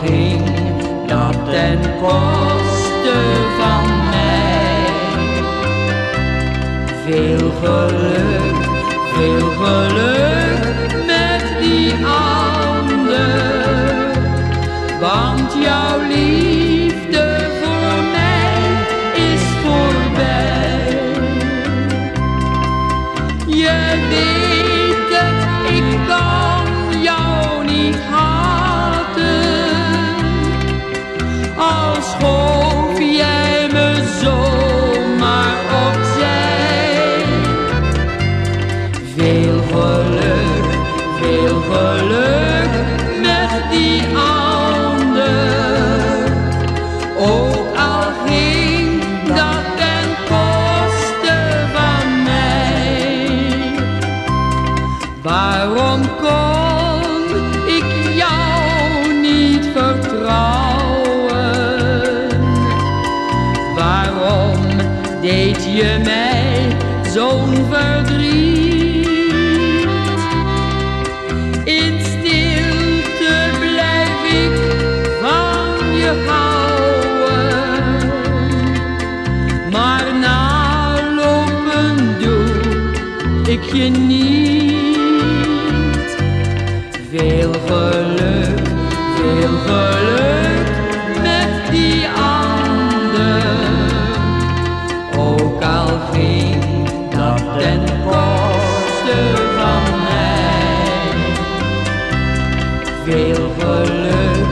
ging dat ten koste van mij. Veel geluk met die ander, want jouw liefde voor mij is voorbij. Je weet het, ik kan jou niet haten, al schoof jij me zomaar opzij. Veel geluk met die ander, ook al ging dat ten koste van mij. Waarom kon ik jou niet vertrouwen? Waarom deed je mij zo'n verdriet? In stilte blijf ik van je houden, maar nalopen doe ik je niet. Veel geluk met die ander, ook al ging dat ten koste van mij. Veel geluk